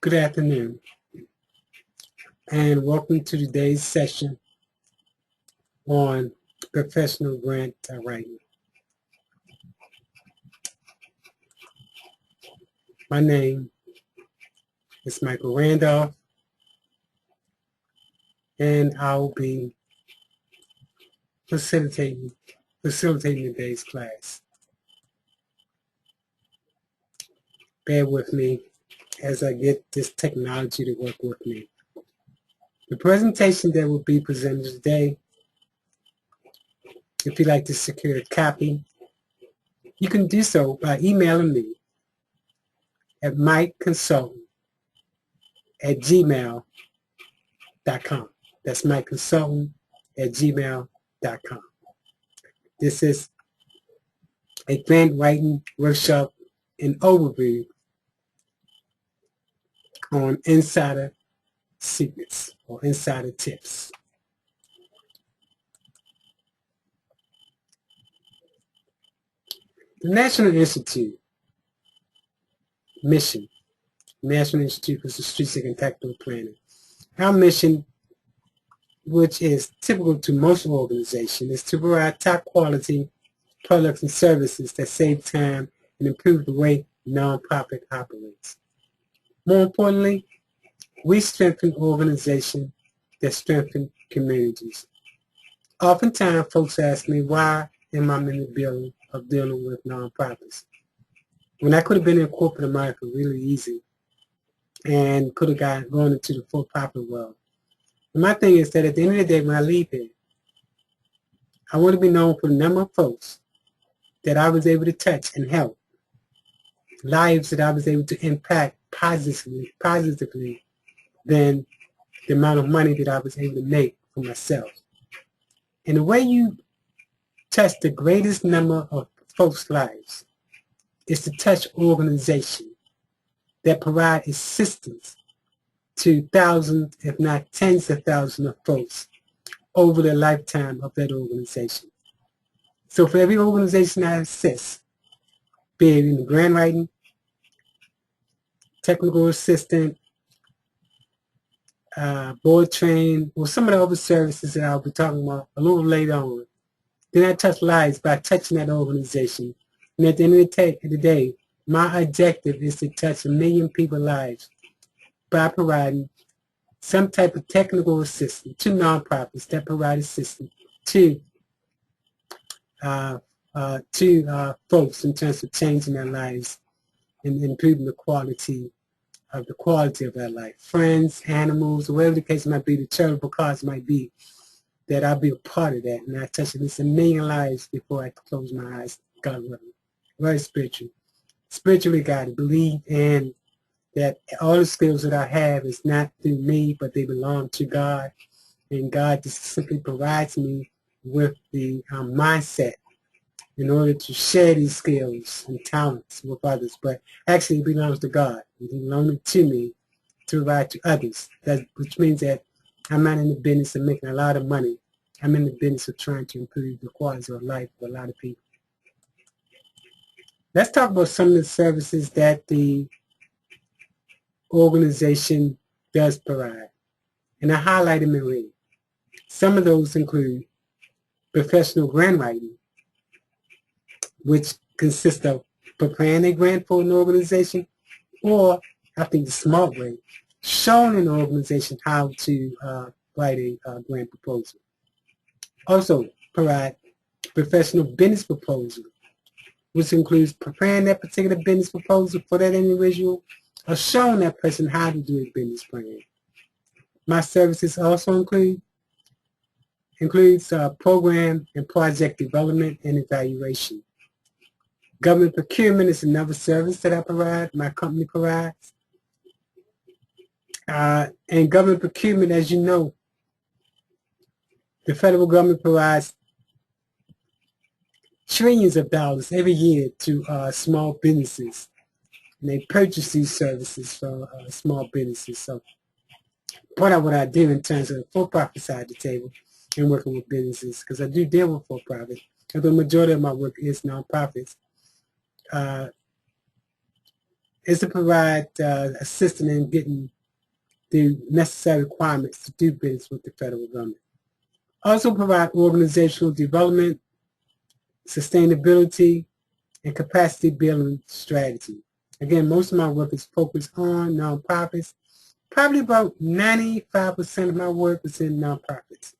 Good afternoon, and welcome to today's session on professional grant writing. My name is Michael Randolph, and I'll be facilitating today's class. Bear with me as I get this technology to work with me. The presentation that will be presented today, if you'd like to secure a copy, you can do so by emailing me at mikeconsultant@gmail.com. That's mikeconsultant@gmail.com. This is a grant writing workshop and overview on insider secrets or insider tips. The National Institute mission, National Institute for Strategic and Tactical Planning. Our mission, which is typical to most organizations, is to provide top quality products and services that save time and improve the way nonprofit operates. More importantly, we strengthen organizations that strengthen communities. Oftentimes, folks ask me, why am I in the building of dealing with nonprofits? When I could have been in corporate America really easy and could have gone into the for-profit world. And my thing is that at the end of the day, when I leave here, I want to be known for the number of folks that I was able to touch and help, lives that I was able to impact positively than the amount of money that I was able to make for myself. And the way you touch the greatest number of folks' lives is to touch organizations that provide assistance to thousands, if not tens of thousands of folks over the lifetime of that organization. So for every organization I assist, be it in the grant writing, technical assistant, board train, or some of the other services that I'll be talking about a little later on, then I touch lives by touching that organization. And at the end of the day, my objective is to touch 1 million people's lives by providing some type of technical assistance to nonprofits that provide assistance to folks in terms of changing their lives and improving the quality of their life. Friends, animals, whatever the case might be, the charitable cause might be, that I'll be a part of that. And I touch at least 1 million lives before I close my eyes. God willing. Very spiritual. Spiritually guided. Believe in that all the skills that I have is not through me, but they belong to God. And God just simply provides me with the mindset in order to share these skills and talents with others. But actually it belongs to God. It belongs to me to provide to others. Which means that I'm not in the business of making a lot of money. I'm in the business of trying to improve the quality of life of a lot of people. Let's talk about some of the services that the organization does provide. And I highlight them in red. Some of those include professional grant writing, which consists of preparing a grant for an organization, or I think the smart way, showing an organization how to write a grant proposal. Also provide professional business proposal, which includes preparing that particular business proposal for that individual or showing that person how to do a business plan. My services also includes program and project development and evaluation. Government procurement is another service that I provide, my company provides. And government procurement, as you know, the federal government provides trillions of dollars every year to small businesses. And they purchase these services from small businesses. So part of what I do in terms of the for-profit side of the table and working with businesses, because I do deal with for-profit, and the majority of my work is nonprofits. is to provide assistance in getting the necessary requirements to do business with the federal government. Also provide organizational development, sustainability, and capacity building strategy. Again, most of my work is focused on nonprofits. Probably about 95% of my work is in nonprofits.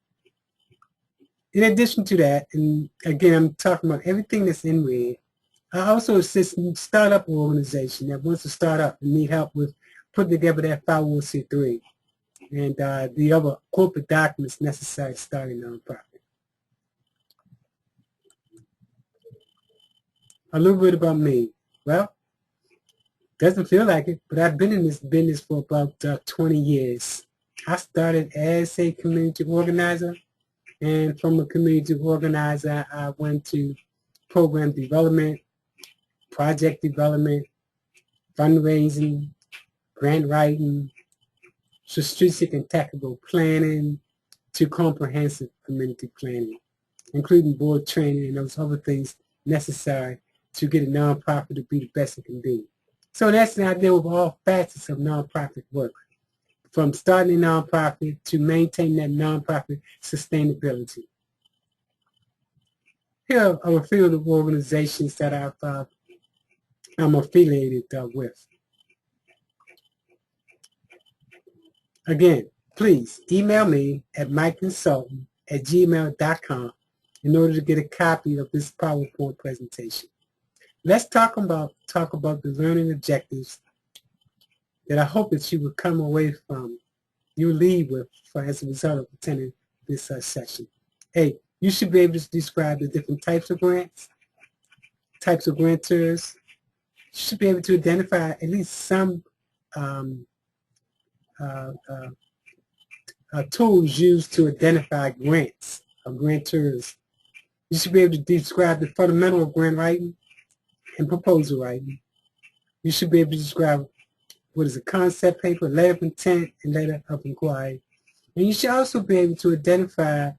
In addition to that, and again, I'm talking about everything that's in red, I also assist a startup organization that wants to start up and need help with putting together that 501c3 and the other corporate documents necessary to start a nonprofit. A little bit about me. Well, doesn't feel like it, but I've been in this business for about 20 years. I started as a community organizer, and from a community organizer, I went to program development, project development, fundraising, grant writing, strategic and tactical planning, to comprehensive community planning, including board training and those other things necessary to get a nonprofit to be the best it can be. So that's the idea with all facets of nonprofit work, from starting a nonprofit to maintaining that nonprofit sustainability. Here are a few of the organizations that I'm affiliated with. Again, please email me at mikeconsultant@gmail.com in order to get a copy of this PowerPoint presentation. Let's talk about the learning objectives that I hope that you will come away from, you leave with as a result of attending this session. A, you should be able to describe the different types of grants, types of grantors. You should be able to identify at least some tools used to identify grants or grantors. You should be able to describe the fundamental of grant writing and proposal writing. You should be able to describe what is a concept paper, letter of intent, and letter of inquiry. And you should also be able to identify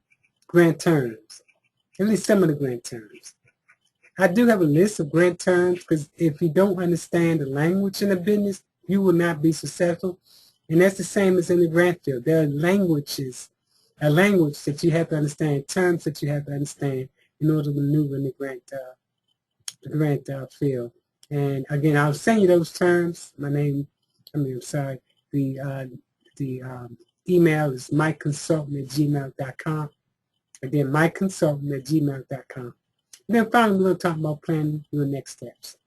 grant terms, at least some of the grant terms. I do have a list of grant terms because if you don't understand the language in the business, you will not be successful. And that's the same as in the grant field. There are languages, a language that you have to understand, terms that you have to understand in order to maneuver in the grant field. And again, I'll send you those terms. The email is mikeconsultant@gmail.com. Again, mikeconsultant@gmail.com. And then finally, we're going to talk about planning your next steps.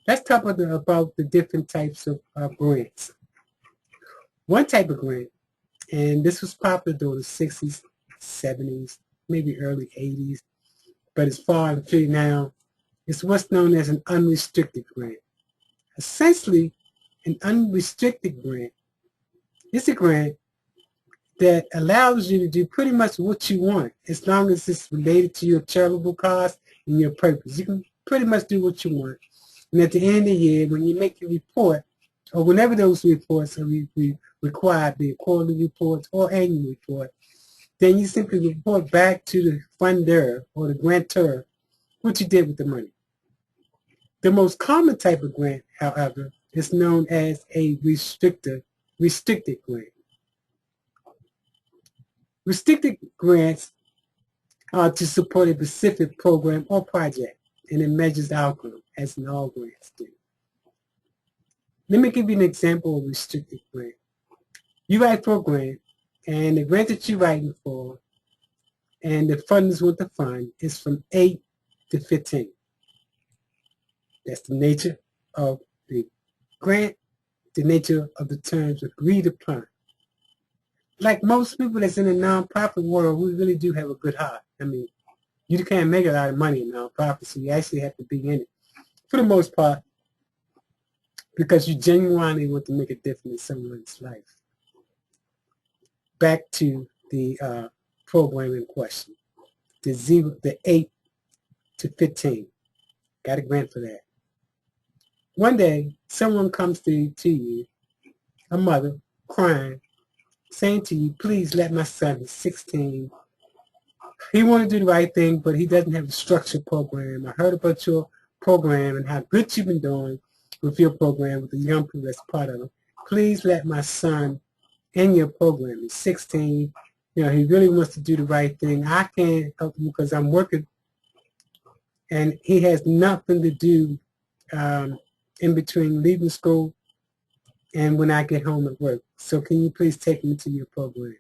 Let's talk about the different types of grants. One type of grant, and this was popular during the 60s, 70s, maybe early 80s, but it's far and few now, is what's known as an unrestricted grant. Essentially, an unrestricted grant is a grant that allows you to do pretty much what you want as long as it's related to your charitable cause and your purpose. You can pretty much do what you want. And at the end of the year, when you make your report, or whenever those reports are required, be it quarterly reports or annual report, then you simply report back to the funder or the grantor what you did with the money. The most common type of grant, however, is known as a restricted grant. Restricted grants are to support a specific program or project, and it measures the outcome, as in all grants do. Let me give you an example of a restricted grant. You write for a grant, and the grant that you're writing for, and the funders want to fund, is from 8 to 15. That's the nature of the grant, the nature of the terms agreed upon. Like most people that's in the nonprofit world, we really do have a good heart. I mean, you can't make a lot of money in nonprofits, so you actually have to be in it, for the most part, because you genuinely want to make a difference in someone's life. Back to the program in question, the 8 to 15. Got a grant for that. One day, someone comes to you, a mother, crying, saying to you, please let my son, he's 16. He wants to do the right thing, but he doesn't have a structured program. I heard about your program and how good you've been doing, with your program, with the young people that's part of it. Please let my son in your program. He's 16. You know, he really wants to do the right thing. I can't help him because I'm working, and he has nothing to do in between leaving school and when I get home at work. So can you please take me to your program?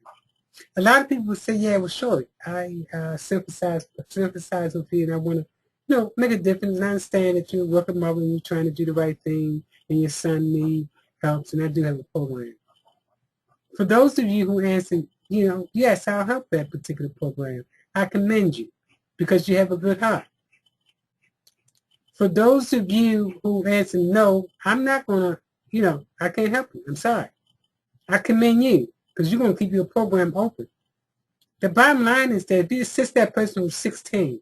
A lot of people say, yeah, well, sure. I sympathize with you, and I want to, you know, make a difference. And I understand that you're a working mother and you're trying to do the right thing, and your son needs help, and I do have a program. For those of you who answer, you know, yes, I'll help that particular program, I commend you because you have a good heart. For those of you who answer no, I'm not going to, you know, I can't help you. I'm sorry. I commend you because you're going to keep your program open. The bottom line is that if you assist that person who's 16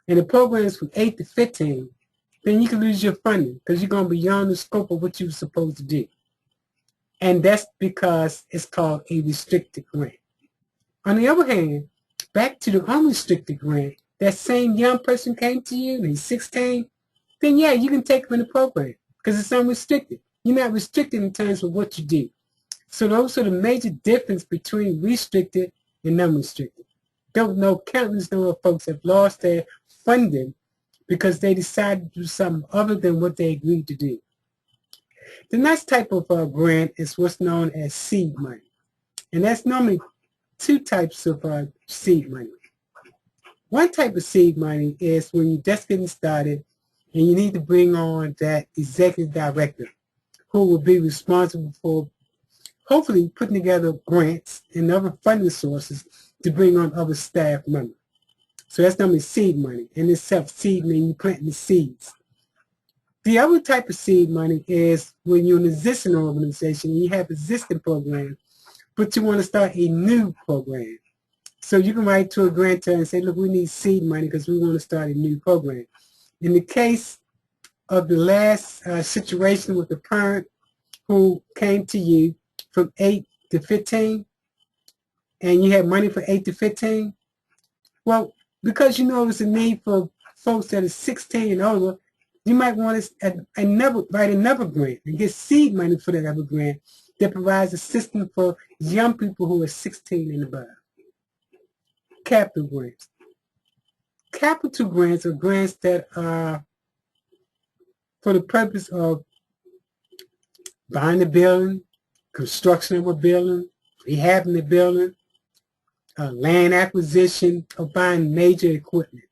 and the program is from 8 to 15, then you can lose your funding because you're going beyond the scope of what you were supposed to do. And that's because it's called a restricted grant. On the other hand, back to the unrestricted grant, that same young person came to you and he's 16, then yeah, you can take them in the program because it's unrestricted. You're not restricted in terms of what you do. So those are the major difference between restricted and unrestricted. Don't know countless number of folks have lost their funding because they decided to do something other than what they agreed to do. The next type of grant is what's known as seed money. And that's normally two types of seed money. One type of seed money is when you're just getting started and you need to bring on that executive director who will be responsible for hopefully putting together grants and other funding sources to bring on other staff members. So that's normally seed money. In itself, seed means you're planting the seeds. The other type of seed money is when you're an existing organization and you have existing programs, but you want to start a new program. So you can write to a grantor and say, look, we need seed money because we want to start a new program. In the case of the last situation with the parent who came to you from 8 to 15, and you had money for 8 to 15, well, because you know there's a need for folks that are 16 and older, you might want to write another grant and get seed money for that other grant that provides assistance for young people who are 16 and above. Capital grants. Capital grants are grants that are for the purpose of buying a building, construction of a building, rehabbing the building, land acquisition, or buying major equipment.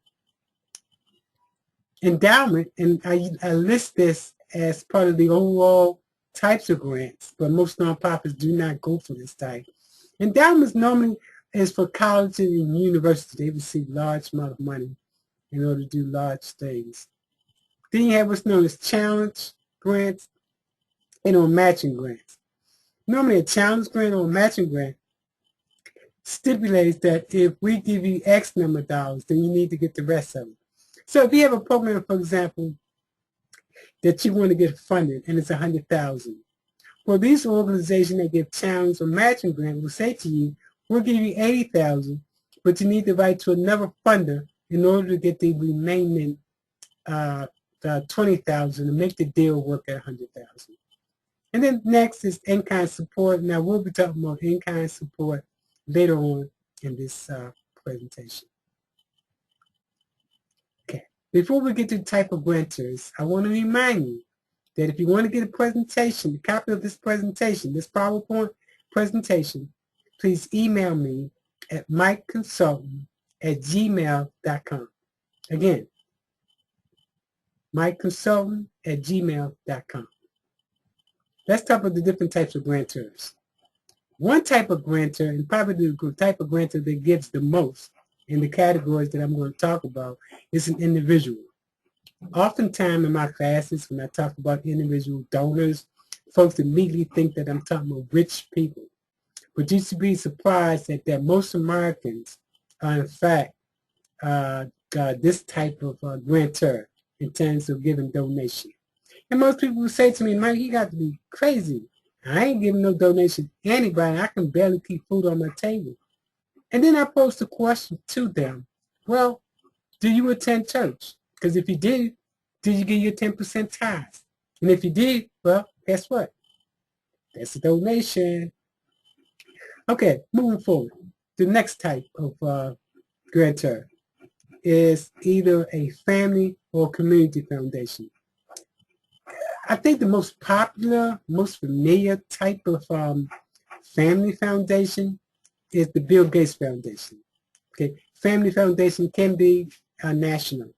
Endowment, and I list this as part of the overall types of grants, but most nonprofits do not go for this type. Endowments normally is for colleges and universities. They receive large amount of money in order to do large things. Then you have what's known as challenge grants and or matching grants. Normally a challenge grant or a matching grant stipulates that if we give you X number of dollars, then you need to get the rest of it. So if you have a program, for example, that you want to get funded and it's $100,000, well, these organizations that give challenge or matching grant will say to you, we'll give you $80,000, but you need to write to another funder in order to get the remaining $20,000 to make the deal work at $100,000. And then next is in-kind support. Now we'll be talking about in-kind support later on in this presentation. Okay. Before we get to the type of grantors, I want to remind you that if you want to get a presentation, a copy of this presentation, this PowerPoint presentation, please email me at mikeconsultant@gmail.com. Again, mikeconsultant@gmail.com. Let's talk about the different types of grantors. One type of grantor, and probably the type of grantor that gives the most in the categories that I'm going to talk about, is an individual. Oftentimes in my classes, when I talk about individual donors, folks immediately think that I'm talking about rich people. But you should be surprised that most Americans are, in fact, this type of grantor in terms of giving donation. And most people will say to me, Mike, you got to be crazy. I ain't giving no donation to anybody. I can barely keep food on my table. And then I pose the question to them, well, do you attend church? Because if you did you give your 10% tithes? And if you did, well, guess what? That's a donation. Okay, moving forward. The next type of grantor is either a family or community foundation. I think the most popular, most familiar type of family foundation is the Bill Gates Foundation. Okay, family foundation can be national.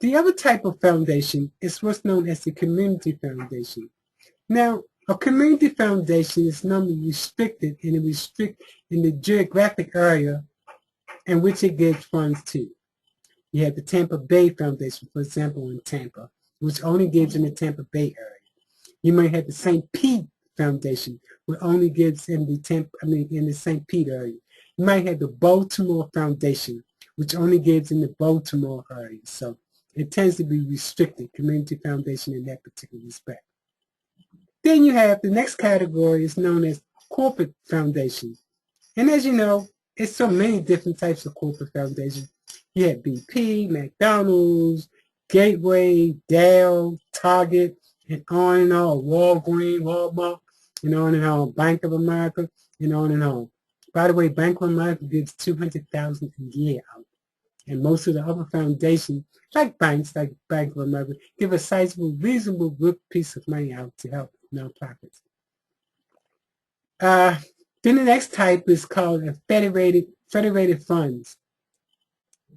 The other type of foundation is what's known as the community foundation. Now, a community foundation is normally restricted in the geographic area in which it gives funds to. You have the Tampa Bay Foundation, for example, in Tampa, which only gives in the Tampa Bay area. You might have the St. Pete Foundation, which only gives in the St. Pete area. You might have the Baltimore Foundation, which only gives in the Baltimore area. So it tends to be restricted, community foundation in that particular respect. Then you have the next category is known as corporate foundation. And as you know, it's so many different types of corporate foundations. You have BP, McDonald's, Gateway, Dell, Target, and on, Walgreens, Walmart, and on and on, Bank of America, and on and on. By the way, Bank of America gives $200,000 a year out. And most of the other foundations, like banks, like Bank of America, give a sizable, reasonable, good piece of money out to help nonprofits. Then the next type is called a federated funds.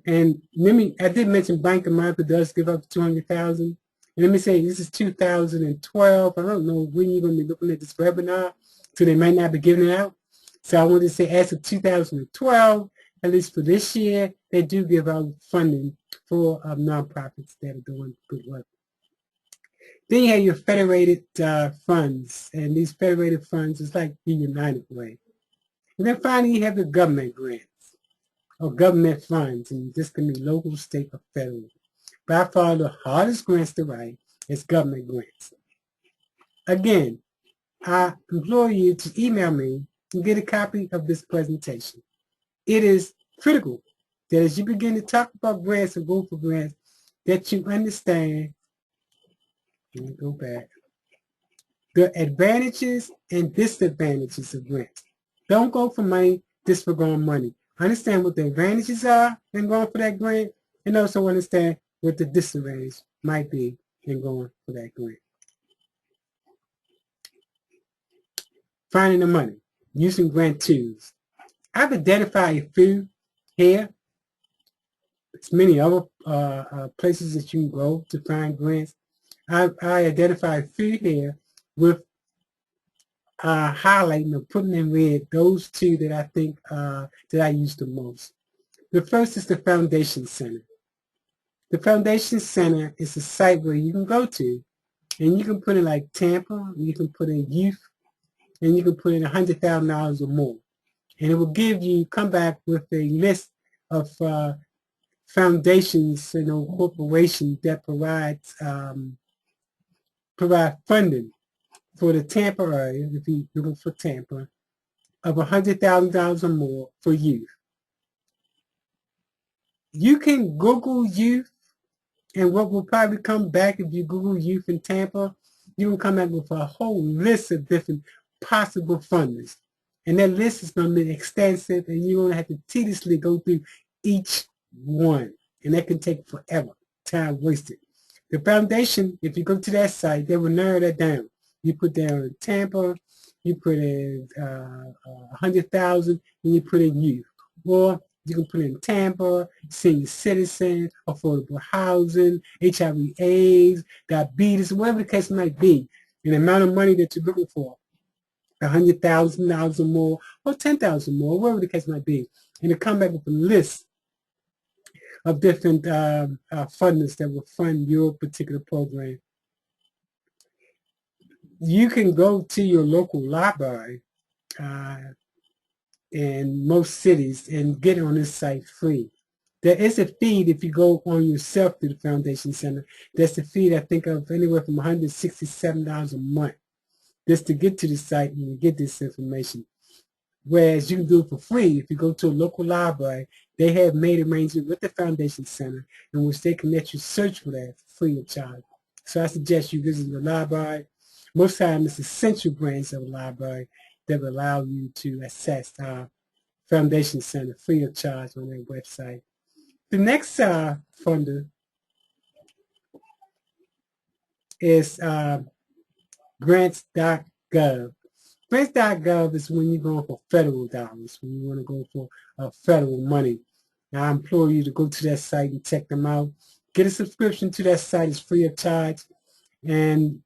And I did mention Bank of America does give up $200,000. And let me say, this is 2012. I don't know when you're going to be looking at this webinar, so they might not be giving it out. So I want to say as of 2012, at least for this year, they do give out funding for nonprofits that are doing good work. Then you have your federated funds, and these federated funds is like the United Way. And then finally, you have the government grants or government funds, and this can be local, state, or federal. By far, the hardest grants to write is government grants. Again, I implore you to email me and get a copy of this presentation. It is critical that as you begin to talk about grants and go for grants, that you understand, let me go back, the advantages and disadvantages of grants. Don't go for money, disregard money. Understand what the advantages are in going for that grant, and also understand what the disadvantages might be in going for that grant. Finding the money, using grant tools. I've identified a few here. There's many other places that you can go to find grants. I identified a few here with highlighting or putting in red those two that I think that I use the most. The first is the Foundation Center. The Foundation Center is a site where you can go to, and you can put in like Tampa, you can put in youth, and you can put in $100,000 or more. And it will give you, come back with a list of foundations, corporations that provide funding for the Tampa area, if you're looking for Tampa, of $100,000 or more for youth. You can Google youth, and what will probably come back if you Google youth in Tampa, you can come back with a whole list of different possible funders. And that list is going to be extensive, and you're going to have to tediously go through each one. And that can take forever, time wasted. The foundation, if you go to that site, they will narrow that down. You put down Tampa, you put in 100,000, and you put in youth. Or you can put in Tampa, senior citizen, affordable housing, HIV/AIDS, diabetes, whatever the case might be, and the amount of money that you're looking for. $100,000 or more, or $10,000 more, whatever the case might be, and to come back with a list of different funders that will fund your particular program. You can go to your local library in most cities and get it on this site free. There is a fee if you go on yourself to the Foundation Center. That's a fee that I think of anywhere from $167 a month, just to get to the site and get this information. Whereas you can do it for free if you go to a local library. They have made arrangements with the Foundation Center in which they can let you search for that free of charge. So I suggest you visit the library. Most times it's essential branch of the library that will allow you to access our Foundation Center free of charge on their website. The next funder is grants.gov. Grants.gov is when you're going for federal dollars, when you want to go for federal money. Now, I implore you to go to that site and check them out. Get a subscription to that site. It's free of charge. And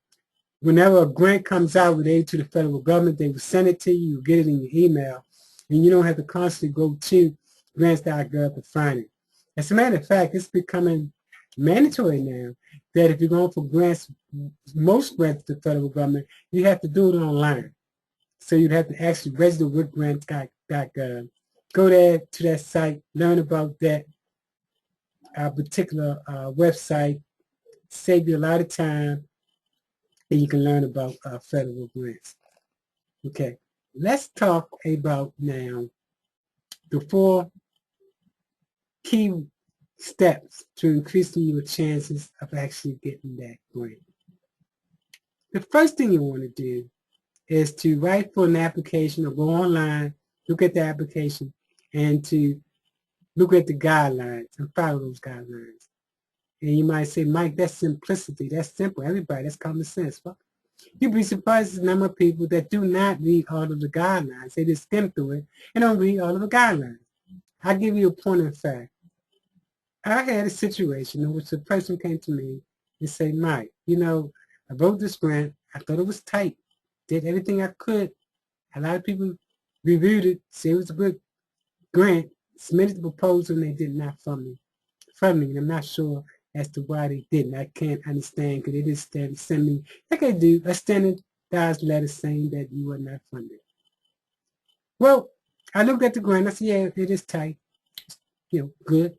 whenever a grant comes out related to the federal government, they will send it to you. You'll get it in your email. And you don't have to constantly go to grants.gov to find it. As a matter of fact, it's becoming mandatory now that if you're going for grants, most grants to the federal government, you have to do it online. So you'd have to actually register with grants.gov. Go there to that site, learn about that particular website, save you a lot of time, and you can learn about federal grants. Okay, let's talk about now the 4 key steps to increasing your chances of actually getting that grant. The first thing you want to do is to write for an application or go online, look at the application, and to look at the guidelines and follow those guidelines. And you might say, Mike, that's simplicity. That's simple. Everybody, that's common sense. Well, you'd be surprised at the number of people that do not read all of the guidelines. They just skim through it and don't read all of the guidelines. I'll give you a point of fact. I had a situation in which a person came to me and said, Mike, you know, I wrote this grant. I thought it was tight. Did everything I could. A lot of people reviewed it, said it was a good grant, submitted the proposal, and they did not fund me. And I'm not sure as to why they didn't. I can't understand because they didn't send me, like I do, a standardized letter saying that you were not funded. Well, I looked at the grant. I said, yeah, it is tight. You know, good.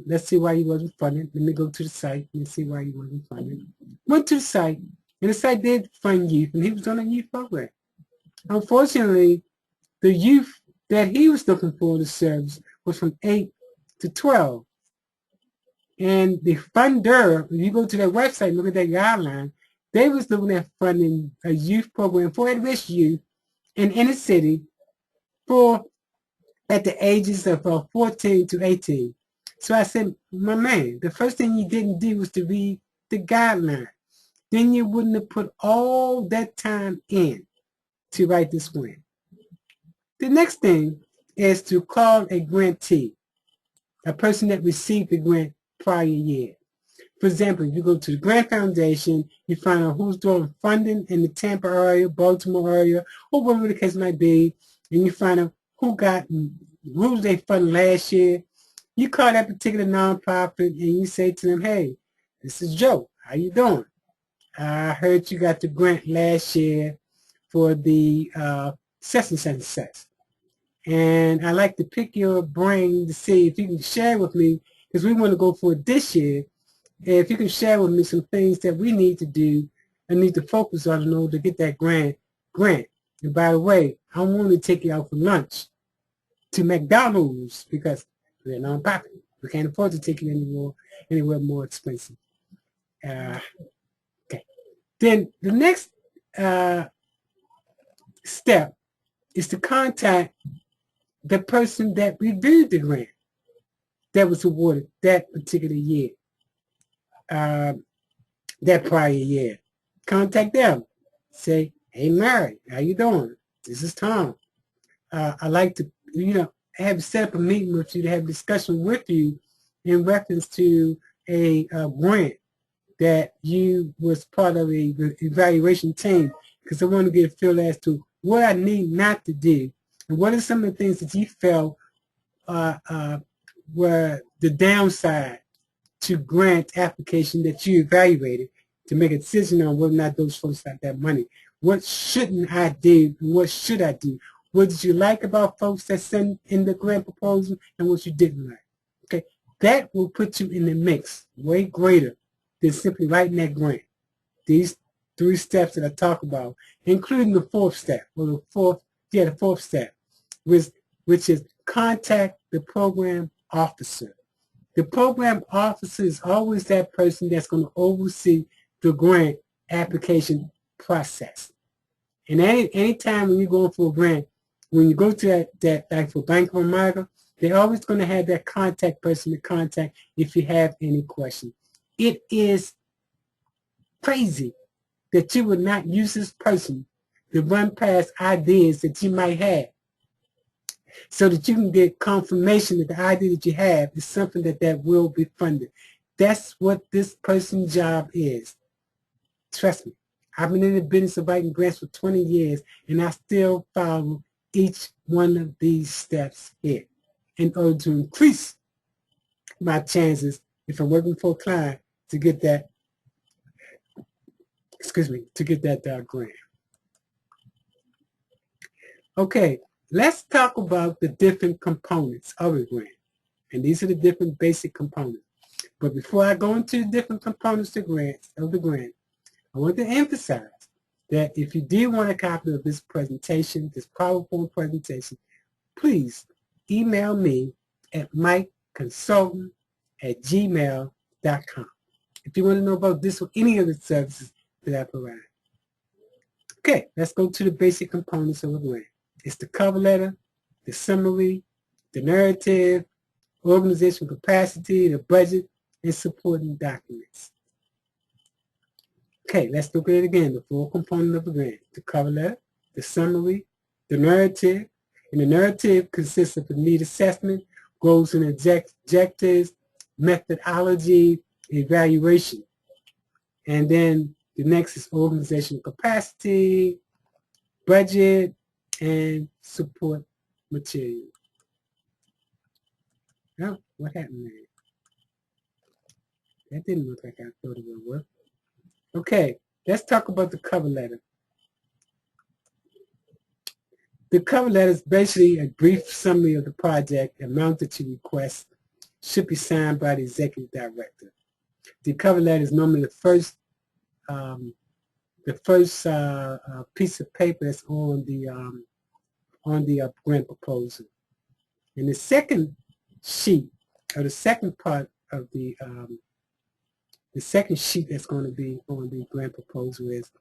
Let's see why he wasn't funded. Let me go to the site and see why he wasn't funded. Went to the site, and the site did fund youth, and he was on a youth program. Unfortunately, the youth that he was looking for to service was from 8 to 12. And the funder, if you go to their website and look at that guideline, they was looking at funding a youth program for at-risk youth in inner city for at the ages of 14 to 18. So I said, my man, the first thing you didn't do was to read the guideline. Then you wouldn't have put all that time in to write this grant. The next thing is to call a grantee, a person that received the grant prior year. For example, if you go to the Grant Foundation, you find out who's doing funding in the Tampa area, Baltimore area, or whatever the case might be, and you find out who they funded last year. You call that particular nonprofit and you say to them, hey, this is Joe. How you doing? I heard you got the grant last year for the such and such and such. And I'd like to pick your brain to see if you can share with me, because we want to go for it this year, if you can share with me some things that we need to do and need to focus on in order to get that grant. And by the way, I want to take you out for lunch to McDonald's because we're a nonprofit. We can't afford to take you anywhere more expensive. Okay. Then the next step is to contact the person that reviewed the grant that was awarded that particular year, that prior year. Contact them. Say, hey, Mary, how you doing? This is Tom. I'd like to, have set up a meeting with you to have a discussion with you in reference to a grant that you was part of a evaluation team, because I want to get a feel as to what I need not to do and what are some of the things that you felt were the downside to grant application that you evaluated to make a decision on whether or not those folks got that money. What shouldn't I do and what should I do? What did you like about folks that sent in the grant proposal and what you didn't like? Okay, that will put you in the mix way greater than simply writing that grant. These 3 steps that I talk about, including the 4th step, or the 4th step, which is contact the program officer. The program officer is always that person that's going to oversee the grant application process. And any time when you're going for a grant, when you go to that like for Bank of America, they're always going to have that contact person to contact if you have any questions. It is crazy that you would not use this person to run past ideas that you might have so that you can get confirmation that the idea that you have is something that will be funded. That's what this person's job is. Trust me. I've been in the business of writing grants for 20 years, and I still follow each one of these steps here in order to increase my chances if I'm working for a client to get that, grant. Okay, let's talk about the different components of a grant. And these are the different basic components. But before I go into the different components of the grant, I want to emphasize that if you did want a copy of this presentation, this PowerPoint presentation, please email me at mikeconsultant@gmail.com if you want to know about this or any of the services that I provide. Okay, let's go to the basic components of a grant. It's the cover letter, the summary, the narrative, organizational capacity, the budget, and supporting documents. Okay, let's look at it again. The four components of the grant: the cover letter, the summary, the narrative, and the narrative consists of the need assessment, goals and objectives, methodology, evaluation. And then the next is organizational capacity, budget, and support material. Oh, what happened there? That didn't look like I thought it would work. Okay, let's talk about the cover letter. The cover letter is basically a brief summary of the project, amount that you request, should be signed by the executive director. The cover letter is normally the first piece of paper that's on the grant proposal. And the second sheet, or the second part of the second sheet that's going to be on the grant proposal is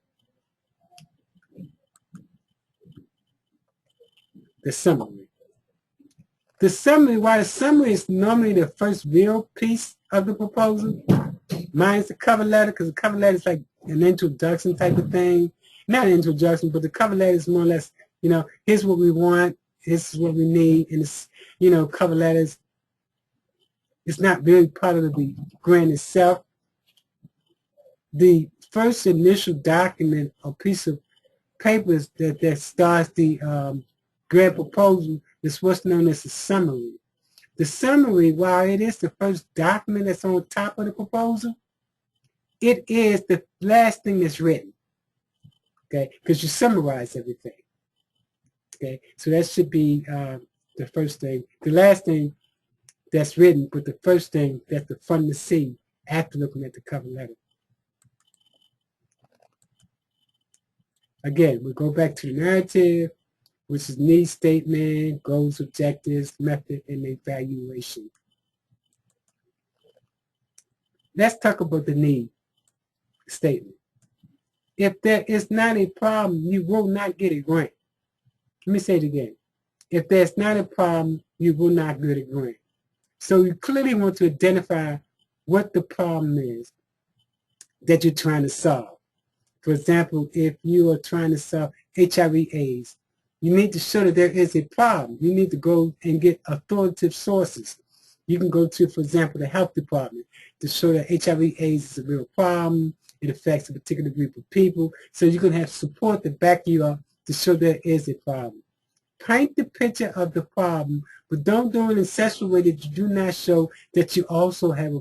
the summary. The summary, while the summary is normally the first real piece of the proposal, mine is the cover letter, because the cover letter is like an introduction type of thing. Not an introduction, but the cover letter is more or less, here's what we want, this is what we need, and it's, cover letters, it's not really part of the grant itself. The first initial document or piece of paper that starts the grant proposal is what's known as the summary. The summary, while it is the first document that's on top of the proposal, it is the last thing that's written, okay, because you summarize everything, okay? So that should be the first thing. The last thing that's written, but the first thing that's the fun to see after looking at the cover letter. Again, we go back to the narrative, which is need statement, goals, objectives, method, and evaluation. Let's talk about the need statement. If there is not a problem, you will not get a grant. Let me say it again. If there's not a problem, you will not get a grant. So you clearly want to identify what the problem is that you're trying to solve. For example, if you are trying to solve HIV/AIDS, you need to show that there is a problem. You need to go and get authoritative sources. You can go to, for example, the health department to show that HIV/AIDS is a real problem. It affects a particular group of people. So you're going to have support to back you up to show there is a problem. Paint the picture of the problem, but don't do it in such a way that you do not show that you also have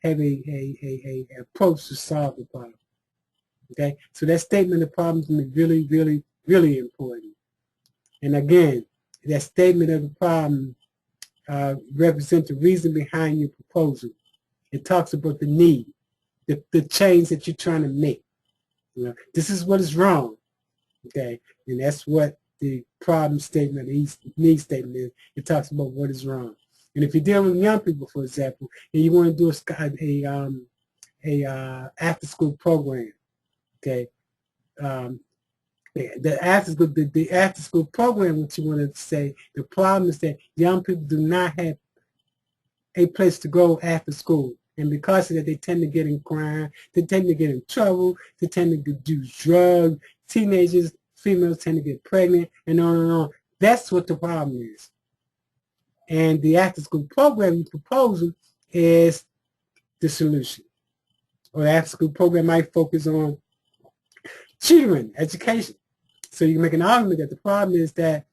a approach to solve the problem. Okay, so that statement of problems is really, really, really important. And again, that statement of the problem represents the reason behind your proposal. It talks about the need, the change that you're trying to make. This is what is wrong. Okay, and that's what the problem statement, the need statement is. It talks about what is wrong. And if you're dealing with young people, for example, and you want to do after school program, okay, the after school program, what you want to say, the problem is that young people do not have a place to go after school. And because of that, they tend to get in crime, they tend to get in trouble, they tend to do drugs, teenagers, females tend to get pregnant, and on and on. That's what the problem is. And the after-school program you're proposing is the solution. Or the after-school program might focus on tutoring, education. So you can make an argument that the problem is that,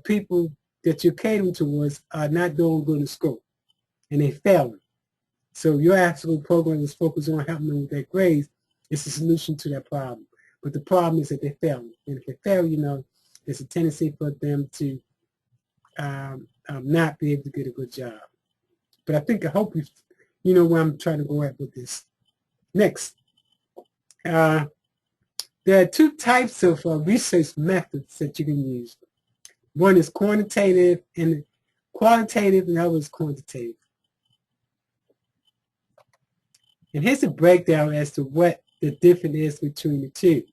people that you're catering towards are not doing good in school, and they're failing. So your after-school program is focused on helping them with their grades. It's a solution to that problem. But the problem is that they're failing. And if they fail, there's a tendency for them to not be able to get a good job. But I hope you know where I'm trying to go at with this. Next, there are two types of research methods that you can use. One is qualitative, and the other is quantitative. And here's a breakdown as to what the difference is between the two.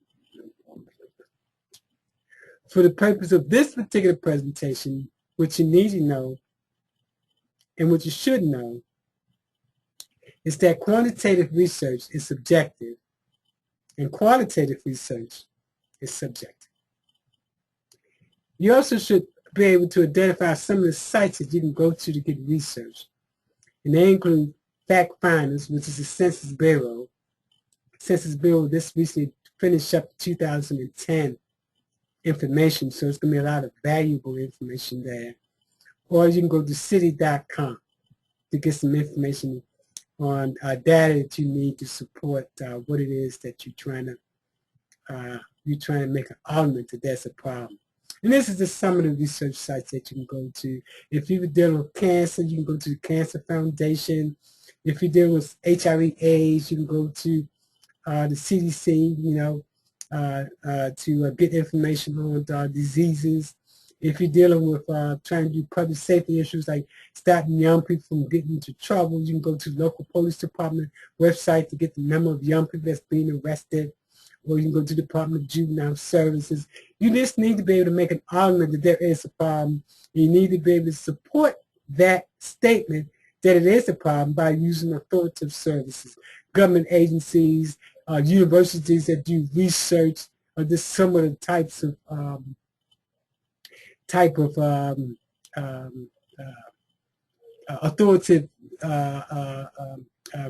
For the purpose of this particular presentation, what you need to know and what you should know is that quantitative research is subjective and qualitative research is subjective. You also should be able to identify some of the sites that you can go to get research. And they include Fact Finders, which is the Census Bureau. Census Bureau this recently finished up 2010 information, so it's going to be a lot of valuable information there. Or you can go to city.com to get some information on data that you need to support what it is that you're trying to make an argument that that's a problem. And this is just some of the research sites that you can go to. If you're dealing with cancer, you can go to the Cancer Foundation. If you're dealing with HIV/AIDS, you can go to the CDC, to get information on diseases. If you're dealing with trying to do public safety issues like stopping young people from getting into trouble, you can go to the local police department website to get the number of young people that's being arrested. Or you can go to the Department of Juvenile Services. You just need to be able to make an argument that there is a problem. You need to be able to support that statement that it is a problem by using authoritative services, government agencies, universities that do research, or just some of the types of authoritative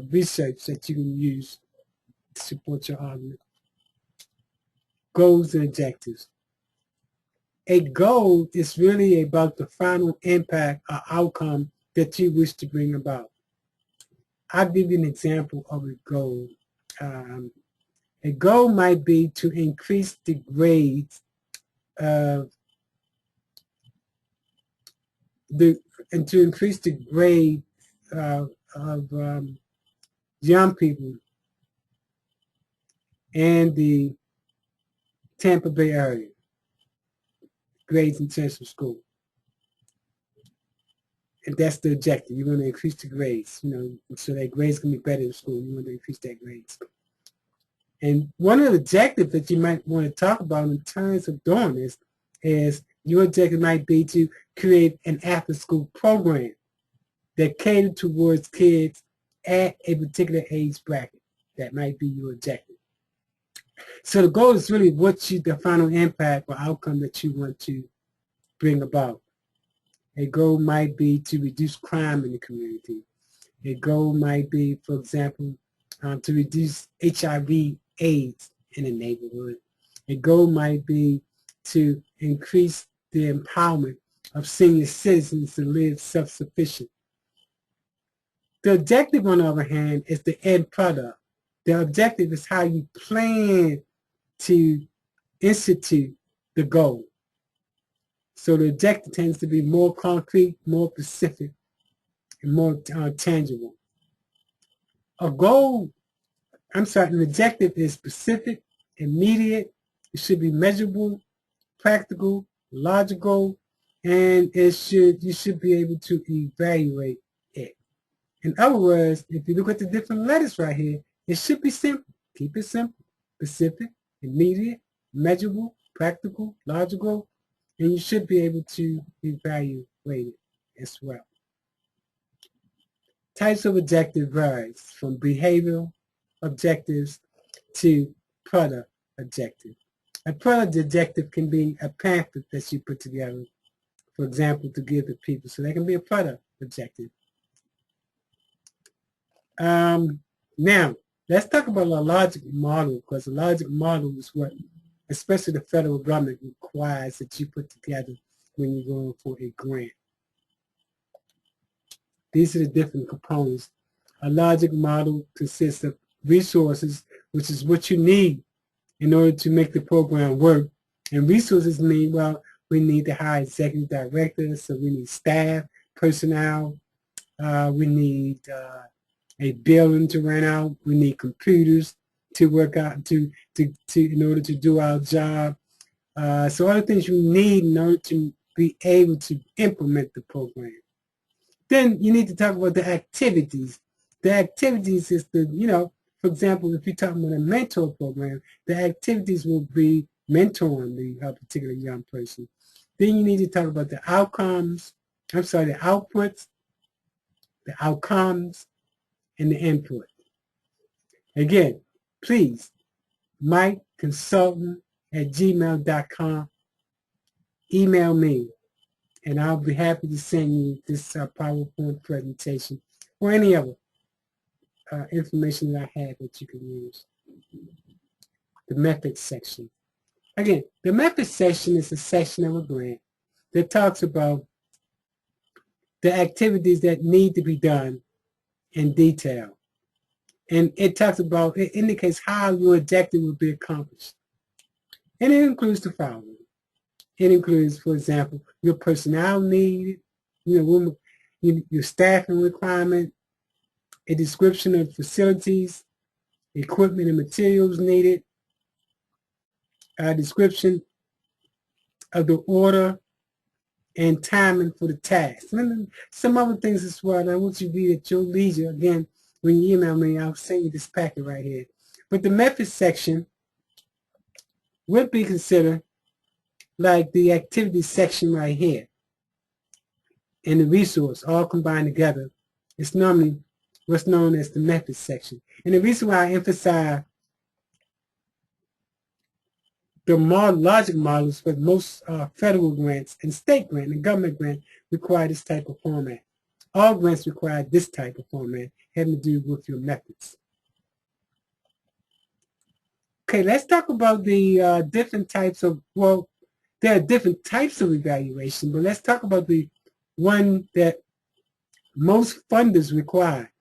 research that you can use to support your argument. Goals and objectives. A goal is really about the final impact or outcome that you wish to bring about. I'll give you an example of a goal. A goal might be to increase the grades of young people in the Tampa Bay area, grades in terms of school. And that's the objective. You want to increase the grades, so that grades can be better in school. You want to increase their grades. And one of the objectives that you might want to talk about in terms of doing this is your objective might be to create an after-school program that caters towards kids at a particular age bracket. That might be your objective. So the goal is really the final impact or outcome that you want to bring about. A goal might be to reduce crime in the community. A goal might be, for example, to reduce HIV/AIDS in the neighborhood. A goal might be to increase the empowerment of senior citizens to live self-sufficient. The objective, on the other hand, is the end product. The objective is how you plan to institute the goal. So the objective tends to be more concrete, more specific, and more tangible. An objective is specific, immediate, it should be measurable, practical, logical, and you should be able to evaluate it. In other words, if you look at the different letters right here, it should be simple. Keep it simple, specific, immediate, measurable, practical, logical, and you should be able to evaluate it as well. Types of objective varies from behavioral objectives to product objective. A product objective can be a pamphlet that you put together, for example, to give to people. So that can be a product objective. Now, let's talk about a logic model, because a logic model is what, especially the federal government, requires that you put together when you're going for a grant. These are the different components. A logic model consists of resources, which is what you need in order to make the program work. And resources mean, well, we need to hire executive directors, so we need staff, personnel, we need a building to rent out, we need computers to work out, in order to do our job. So all the things you need in order to be able to implement the program. Then you need to talk about the activities. The activities is for example, if you're talking about a mentor program, the activities will be mentoring the particular young person. Then you need to talk about the outcomes, the outputs, the outcomes, and the input. Again, please, mikeconsultant@gmail.com. Email me, and I'll be happy to send you this PowerPoint presentation or any other information that I have that you can use. The methods section. Again, the methods section is a section of a grant that talks about the activities that need to be done in detail. And it indicates how your objective will be accomplished. And it includes the following. It includes, for example, your personnel need, your staffing requirement, a description of facilities, equipment and materials needed, a description of the order and timing for the task. And some other things as well. And I want you to read at your leisure. Again, when you email me, I'll send you this packet right here. But the methods section would be considered like the activity section right here, and the resource all combined together. It's normally what's known as the methods section. And the reason why I emphasize the logic models, for most federal grants and state grant and government grant require this type of format. All grants require this type of format having to do with your methods. Okay, let's talk about the different types of, well, there are different types of evaluation, but let's talk about the one that most funders require.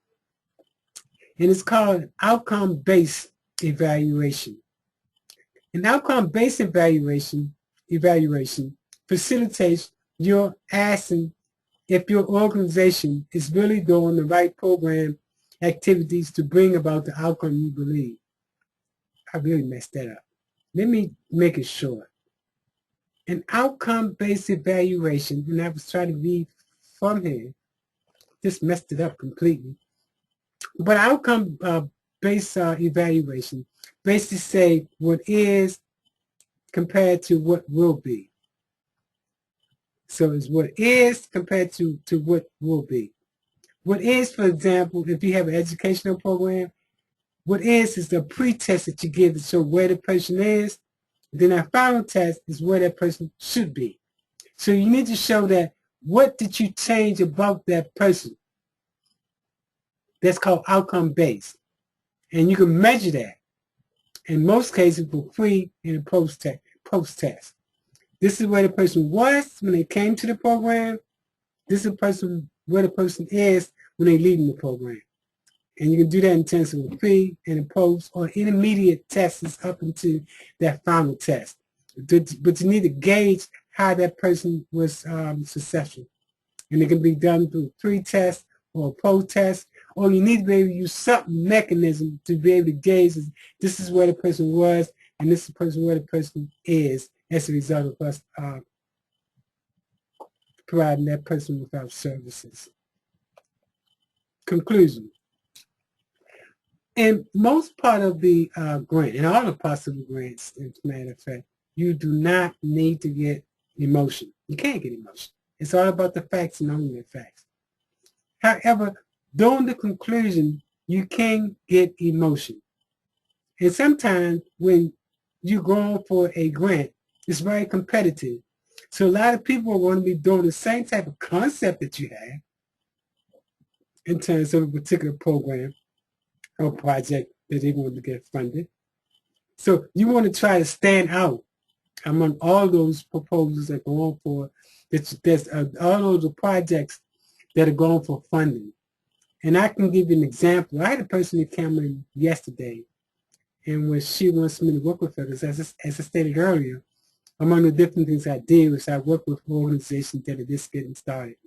And it's called outcome-based evaluation. An outcome-based evaluation facilitates your asking if your organization is really doing the right program activities to bring about the outcome you believe. I really messed that up. Let me make it short. An outcome-based evaluation, and I was trying to read from here, just messed it up completely. But outcome-based evaluation basically say what is compared to what will be. So it's what is compared to what will be. What is, for example, if you have an educational program, what is the pre-test that you give to show where the person is. Then our final test is where that person should be. So you need to show that what did you change about that person. That's called outcome-based. And you can measure that. In most cases for pre and post-test. This is where the person was when they came to the program. This is where the person is when they leave the program. And you can do that in terms of a pre and a post or intermediate tests up into that final test. But you need to gauge how that person was successful. And it can be done through a pre-test or a post-test, or you need to be able to use some mechanism to be able to gauge this is where the person was and this is where the person is as a result of us providing that person without services. Conclusion. In most part of the grant, in all the possible grants, as a matter of fact, you do not need to get emotion. You can't get emotion. It's all about the facts and only the facts. However, during the conclusion, you can get emotion. And sometimes when you're going for a grant, it's very competitive. So a lot of people are going to be doing the same type of concept that you have in terms of a particular program or project that they want to get funded. So you want to try to stand out among all those proposals that go on for, all those projects that are going for funding. And I can give you an example. I had a person that came in yesterday, and when she wants me to work with her, as I stated earlier, among the different things I did was I work with organizations that are just getting started.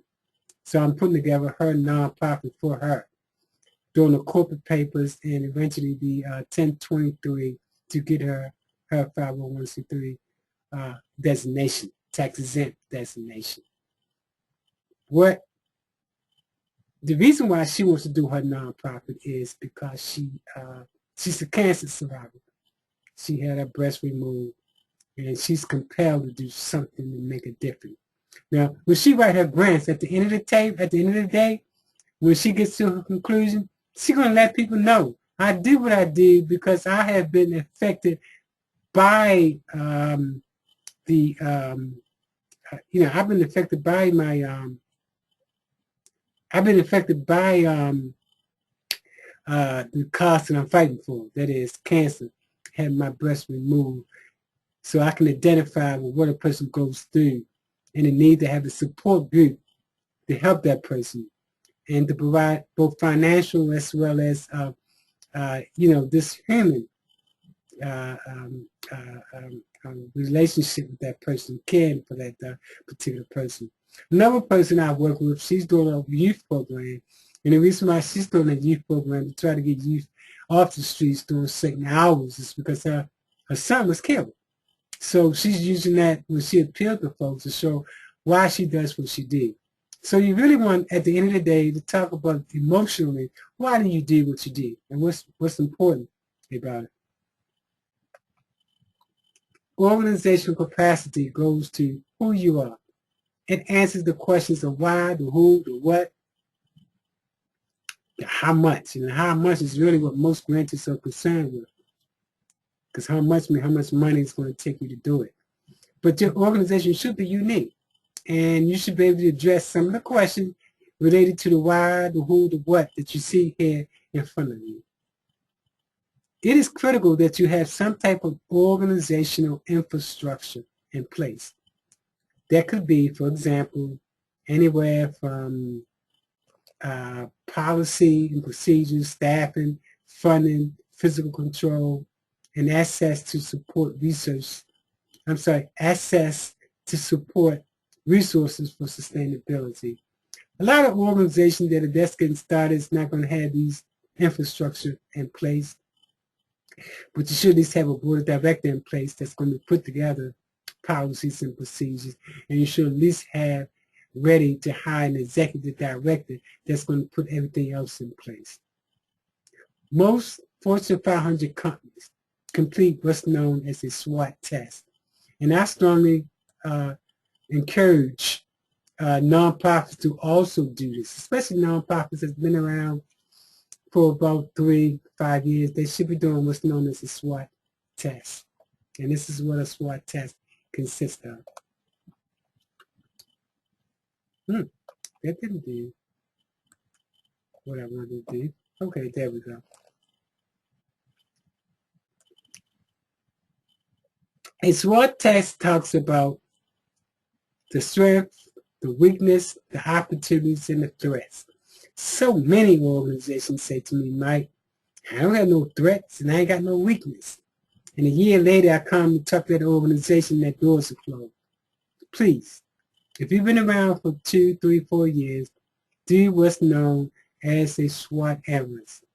So I'm putting together her nonprofit for her, doing the corporate papers, and eventually the 1023 to get her 501c3 designation, tax-exempt designation. The reason why she wants to do her nonprofit is because she's a cancer survivor. She had her breast removed, and she's compelled to do something to make a difference. Now, when she write her grants, at the end of the day, when she gets to her conclusion, she's going to let people know, I did what I did because I have been affected by I've been affected by the cause that I'm fighting for, that is cancer, had my breast removed, so I can identify with what a person goes through and the need to have a support group to help that person and to provide both financial as well as, this human relationship with that person, caring for that particular person. Another person I work with, she's doing a youth program, and the reason why she's doing a youth program to try to get youth off the streets during certain hours is because her son was killed. So she's using that when she appealed to folks to show why she does what she did. So you really want, at the end of the day, to talk about emotionally, why do you do what you did, and what's important about it. Organizational capacity goes to who you are. It answers the questions of why, the who, the what, the how much. And how much is really what most grantors are concerned with. Because how much money is going to take you to do it. But your organization should be unique. And you should be able to address some of the questions related to the why, the who, the what that you see here in front of you. It is critical that you have some type of organizational infrastructure in place. That could be, for example, anywhere from policy and procedures, staffing, funding, physical control, and access to support resources for sustainability. A lot of organizations that are just getting started is not going to have these infrastructure in place, but you should at least have a board of directors in place that's going to put together policies and procedures, and you should at least have ready to hire an executive director that's going to put everything else in place. Most Fortune 500 companies complete what's known as a SWOT test, and I strongly encourage nonprofits to also do this, especially nonprofits that's been around for about 3-5 years. They should be doing what's known as a SWOT test, and this is what a SWOT test consists of. That didn't do what I wanted to do. Okay, there we go. A SWOT test talks about the strength, the weakness, the opportunities, and the threats. So many organizations say to me, Mike, I don't have no threats and I ain't got no weakness. And a year later, I come to talk to that organization, that doors are closed. Please, if you've been around for 2, 3, 4 years, do what's known as a SWOT analysis.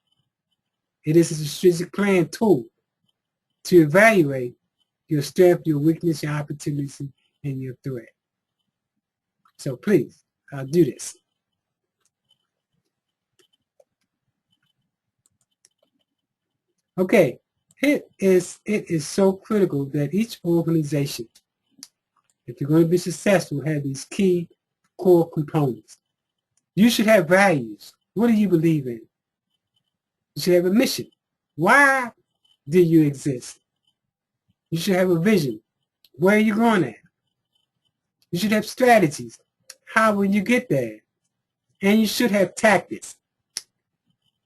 It is a strategic plan tool to evaluate your strength, your weakness, your opportunity, and your threat. So please do this. Okay, it is so critical that each organization, if you're going to be successful, have these key core components. You should have values. What do you believe in? You should have a mission. Why do you exist? You should have a vision. Where are you going at? You should have strategies. How will you get there? And you should have tactics.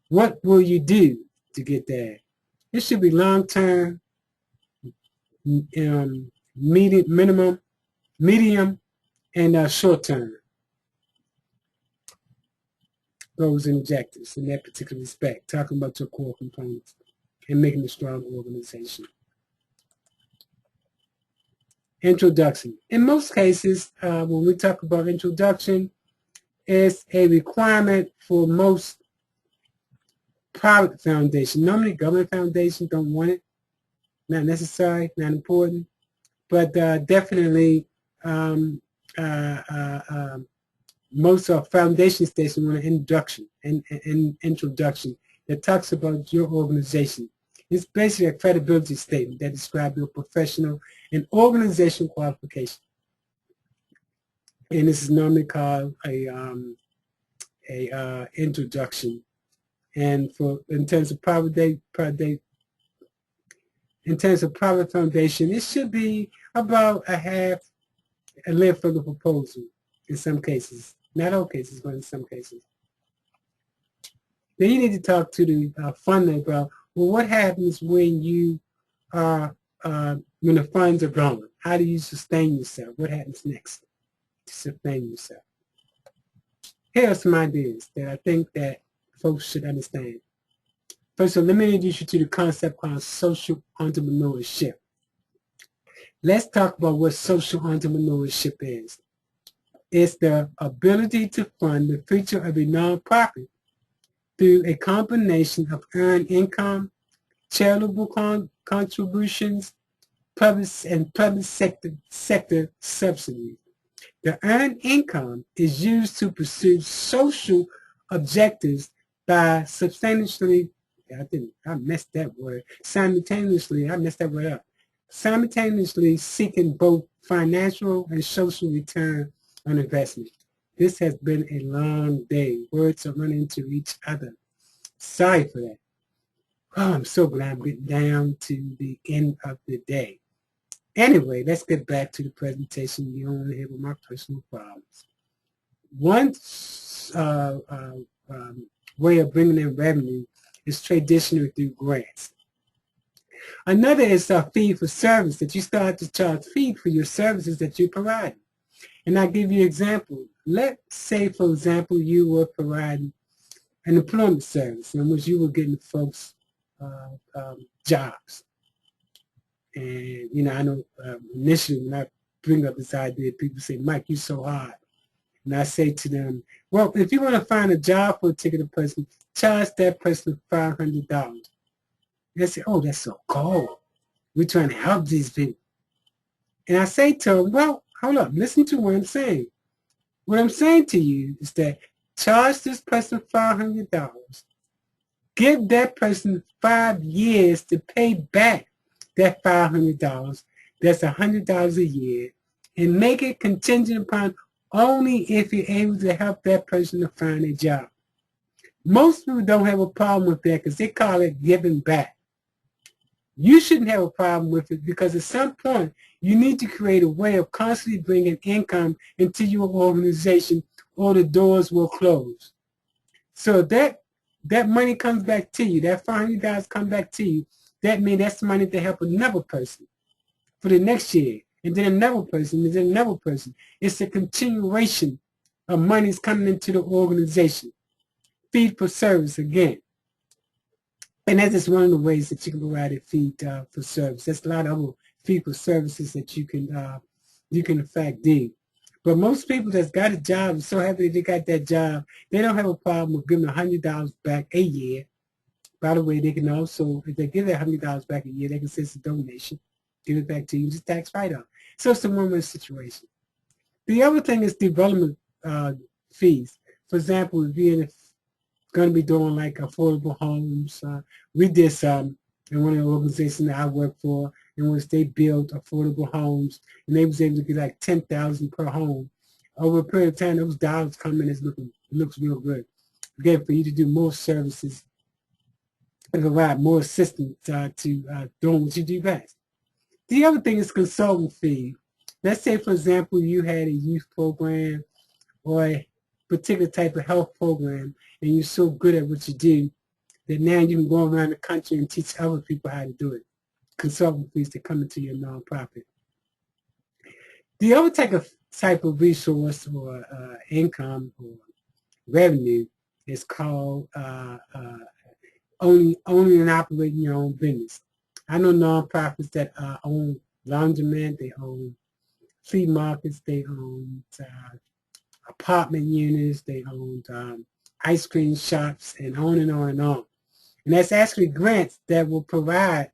What will you do to get there? It should be long-term, medium, and short-term goals and objectives in that particular respect, talking about your core components and making a strong organization. Introduction. In most cases, when we talk about introduction, it's a requirement for most private foundations. Normally, government foundations don't want it. Not necessary, not important, but definitely most of foundation stations want an introduction that talks about your organization. It's basically a credibility statement that describes your professional and organizational qualification. And this is normally called a introduction. And in terms of private foundation, it should be about a length of the proposal in some cases. Not all cases, but in some cases. Then you need to talk to the funder about, well, what happens when you when the funds are gone? How do you sustain yourself? What happens next to sustain yourself? Here are some ideas that I think that folks should understand. First of all, let me introduce you to the concept called social entrepreneurship. Let's talk about what social entrepreneurship is. It's the ability to fund the future of a nonprofit through a combination of earned income, charitable contributions, public sector subsidies. The earned income is used to pursue social objectives by simultaneously seeking both financial and social return on investment. This has been a long day. Words are running into each other. Sorry for that. Oh, I'm so glad I'm getting down to the end of the day. Anyway, let's get back to the presentation. You don't want to hear about my personal problems. One way of bringing in revenue is traditional through grants. Another is a fee for service, that you start to charge fee for your services that you provide. And I'll give you an example. Let's say, for example, you were providing an employment service in which you were getting folks jobs. And, you know, I know initially when I bring up this idea, people say, Mike, you're so hard. And I say to them, well, if you want to find a job for a particular person, charge that person $500. They say, oh, that's so cold. We're trying to help these people. And I say to them, well, hold up, listen to what I'm saying. What I'm saying to you is that charge this person $500. Give that person 5 years to pay back that $500. That's $100 a year. And make it contingent upon only if you're able to help that person to find a job. Most people don't have a problem with that because they call it giving back. You shouldn't have a problem with it because at some point you need to create a way of constantly bringing income into your organization or the doors will close. So that money comes back to you, that $500 comes back to you, that means that's money to help another person for the next year, and then another person, and then another person. It's a continuation of monies coming into the organization. Feed for service again. And that's just one of the ways that you can provide a feed for service. There's a lot of other feed for services that you can in fact do. But most people that's got a job, so happy they got that job, they don't have a problem with giving $100 back a year. By the way, they can also, if they give that $100 back a year, they can send a donation, give it back to you, just tax write-off. So it's a one-way situation. The other thing is development fees. For example, if you're going to be doing like affordable homes, we did some in one of the organizations that I work for, in which they built affordable homes, and they was able to get like $10,000 per home. Over a period of time, those dollars come in, looks real good. Again, for you to do more services and provide more assistance to doing what you do best. The other thing is consultant fee. Let's say, for example, you had a youth program or a particular type of health program, and you're so good at what you do that now you can go around the country and teach other people how to do it. Consultant fees that come into your nonprofit. The other type of resource or income or revenue is called owning and operating your own business. I know nonprofits that own laundromat, they own flea markets, they own apartment units, they own ice cream shops, and on and on and on. And that's actually grants that will provide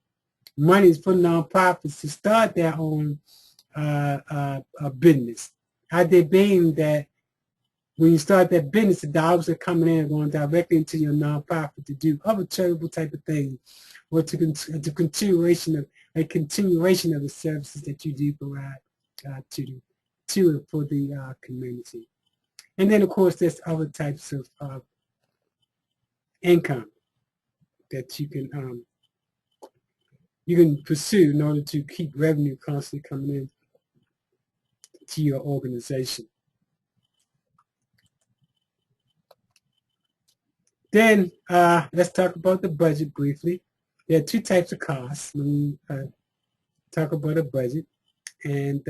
monies for nonprofits to start their own business. Idea being that when you start that business, the dollars that are coming in are going directly into your nonprofit to do other charitable type of things, or to continuation of the services that you do provide to and for the community. And then, of course, there's other types of income that you can pursue in order to keep revenue constantly coming in to your organization. Then let's talk about the budget briefly. There are two types of costs when we talk about a budget. And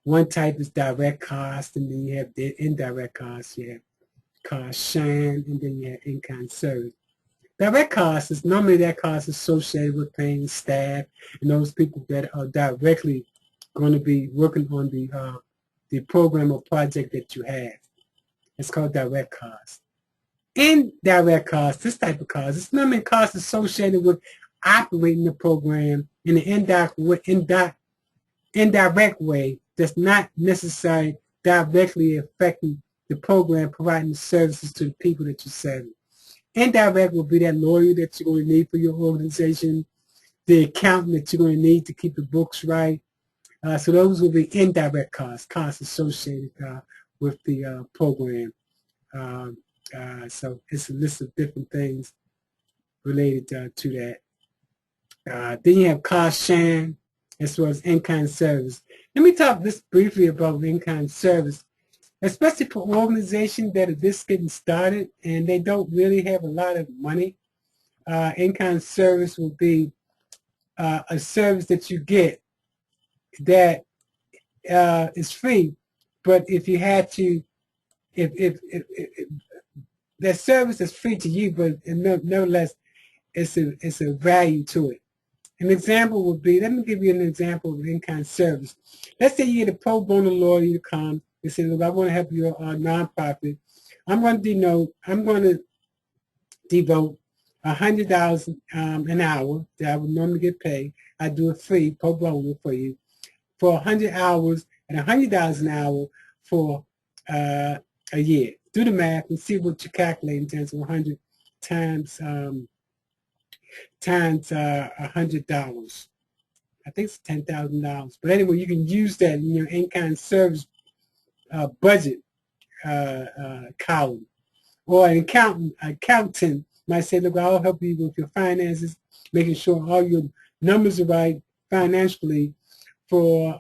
one type is direct cost, and then you have the indirect costs. You have cost sharing, and then you have in-kind service. Direct costs is normally that cost associated with paying staff and those people that are directly going to be working on the program or project that you have. It's called direct cost. Indirect costs, this type of cost, it's normally costs associated with operating the program in an indirect way that's not necessarily directly affecting the program, providing the services to the people that you're serving. Indirect will be that lawyer that you're going to need for your organization, the accountant that you're going to need to keep the books right. So those will be indirect costs associated with the program. So it's a list of different things related to that. Then you have cost sharing as well as in-kind service. Let me talk just briefly about in-kind service, especially for organizations that are just getting started and they don't really have a lot of money. In-kind service will be a service that you get that is free, but if you had to, if that service is free to you, but no less, it's a value to it. An example would be, let me give you an example of in-kind service. Let's say you get a pro bono lawyer to come and say, look, I want to help your nonprofit. I'm going to devote $100 an hour that I would normally get paid. I do it free, pro bono for you, for 100 hours and $100 an hour for a year. Do the math and see what you calculate in terms of 100 times $100. I think it's $10,000. But anyway, you can use that in your in-kind service budget column. Or an accountant might say, look, I'll help you with your finances, making sure all your numbers are right financially for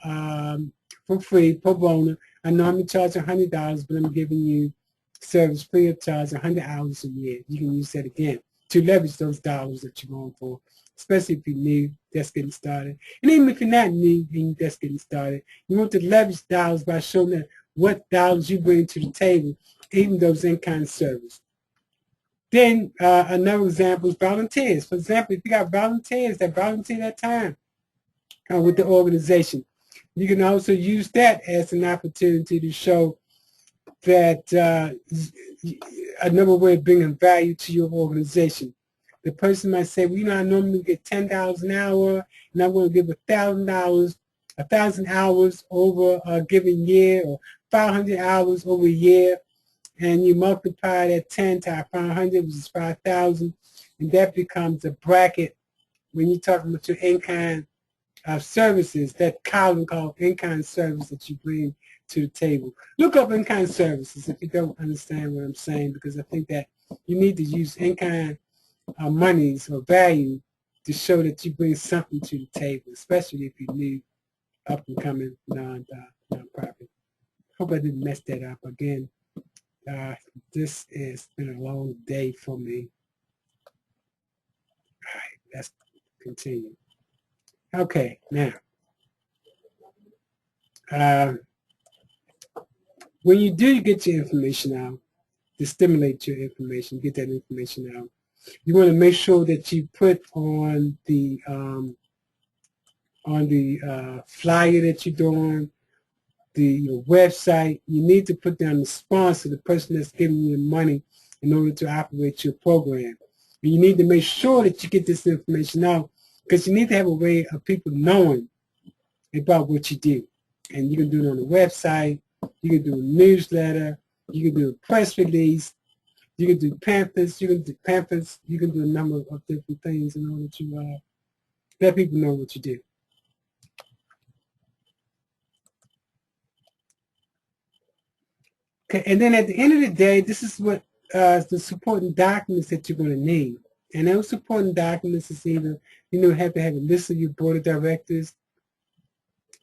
free, pro bono. I normally charge $100, but I'm giving you service free of charge, 100 hours a year. You can use that again to leverage those dollars that you're going for, especially if you're new, just getting started. And even if you're not new and you're just getting started, you want to leverage dollars by showing them what dollars you bring to the table, even those in-kind service. Then another example is volunteers. For example, if you got volunteers that volunteer that time with the organization, you can also use that as an opportunity to show that another way of bringing value to your organization. The person might say, well, I normally get $10 an hour, and I'm going to give $1,000 1,000 hours over a given year, or 500 hours over a year, and you multiply that 10 times 500, which is 5,000, and that becomes a bracket when you're talking about your in-kind services, that column called in-kind service that you bring to the table. Look up in-kind services if you don't understand what I'm saying, because I think that you need to use in-kind monies or value to show that you bring something to the table, especially if you're new, up-and-coming nonprofit. Hope I didn't mess that up again. This has been a long day for me. All right, let's continue. Okay, now, when you do get your information out, to stimulate your information, get that information out, you want to make sure that you put on the flyer that you're doing, your website, you need to put down the sponsor, the person that's giving you the money in order to operate your program. And you need to make sure that you get this information out, because you need to have a way of people knowing about what you do. And you can do it on the website, you can do a newsletter, you can do a press release, you can do pamphlets, you can do a number of different things in order to let people know what you do. Okay, and then at the end of the day, this is what the supporting documents that you're going to need. And those supporting documents is either, have to have a list of your board of directors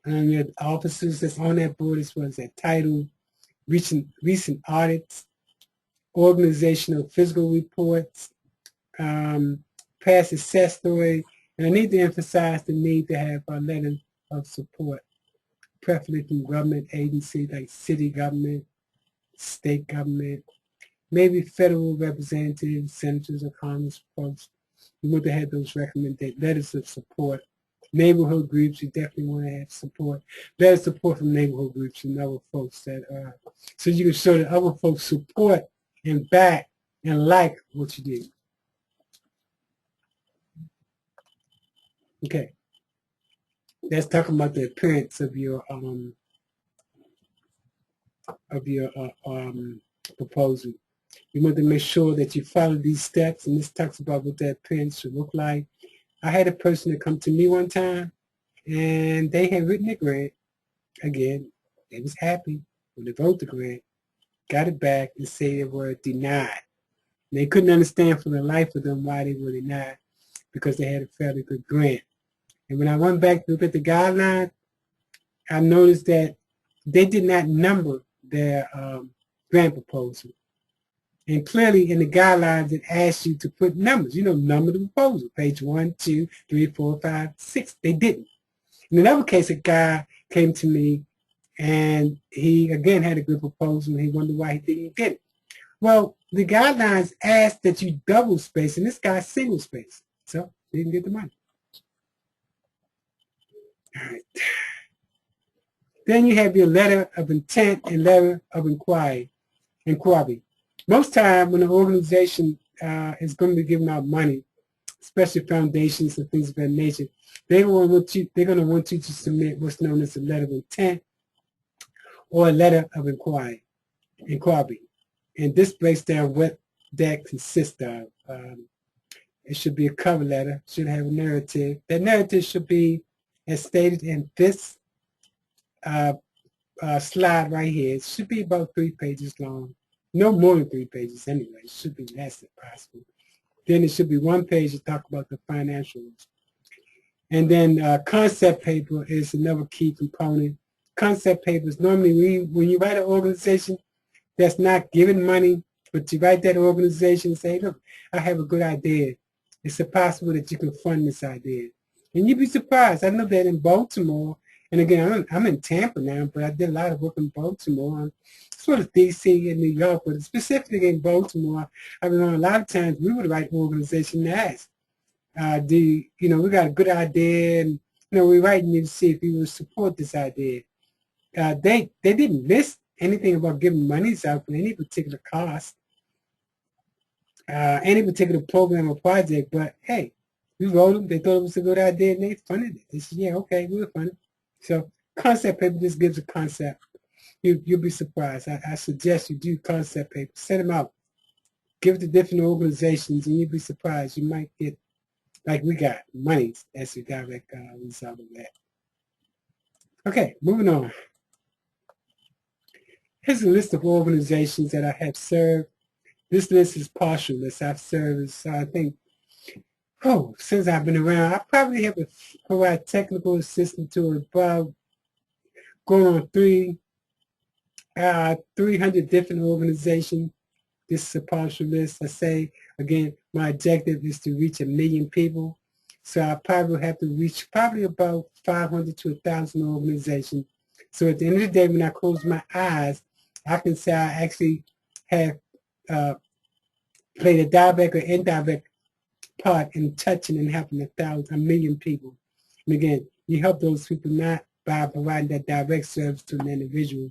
and your officers that's on that board, as well as that title, recent audits, organizational physical reports, past success story. And I need to emphasize the need to have a letter of support, preferably from government agencies like city government, state government, maybe federal representatives, senators, or Congress folks. You want to have those recommended letters of support. Neighborhood groups, you definitely want to have support. Letters of support from neighborhood groups and other folks that so you can show that other folks support and back and like what you do. Okay. Let's talk about the appearance of your proposal. You want to make sure that you follow these steps, and this talks about what that appearance should look like. I had a person that come to me one time, and they had written a grant. Again, they was happy when they wrote the grant, got it back, and say they were denied. And they couldn't understand for the life of them why they were denied, because they had a fairly good grant. And when I went back to look at the guidelines, I noticed that they did not number their grant proposal. And clearly in the guidelines, it asks you to put numbers, number the proposal, page 1, 2, 3, 4, 5, 6. They didn't. In another case, a guy came to me, and he, again, had a good proposal, and he wondered why he didn't get it. Well, the guidelines ask that you double space, and this guy's single space. So he didn't get the money. All right. Then you have your letter of intent and letter of inquiry. Most time when an organization is going to be giving out money, especially foundations and things of that nature, they're going to want you to submit what's known as a letter of intent or a letter of inquiry. And this breaks down what that consists of. It should be a cover letter, should have a narrative. That narrative should be as stated in this slide right here. It should be about 3 pages long. No more than 3 pages anyway. It should be less if possible. Then it should be 1 page to talk about the financials. And then concept paper is another key component. Concept papers, normally when you write an organization that's not giving money, but you write that organization and say, look, I have a good idea. It's possible that you can fund this idea. And you'd be surprised. I know that in Baltimore, and again, I'm in Tampa now, but I did a lot of work in Baltimore, as well as D.C. and New York, but specifically in Baltimore, I mean, a lot of times we would write organization and ask, we got a good idea, and, we're writing you to see if you would support this idea. They didn't list anything about giving monies out for any particular cost, any particular program or project, but hey, we wrote them, they thought it was a good idea, and they funded it. They said, yeah, okay, we'll fund it. So concept paper just gives a concept. You'll be surprised. I suggest you do concept paper. Send them out. Give it to different organizations, and you'll be surprised. You might get, like we got, monies as a direct result of that. Okay, moving on. Here's a list of organizations that I have served. This list is partial list. I've served, I think, since I've been around, I probably have provided technical assistance to about going on 300 different organizations. This is a partial list. I say, again, my objective is to reach 1 million people. So I probably have to reach probably about 500 to 1,000 organizations. So at the end of the day, when I close my eyes, I can say I actually have played a direct or indirect part in touching and helping 1 million people. And again, you help those people not by providing that direct service to an individual,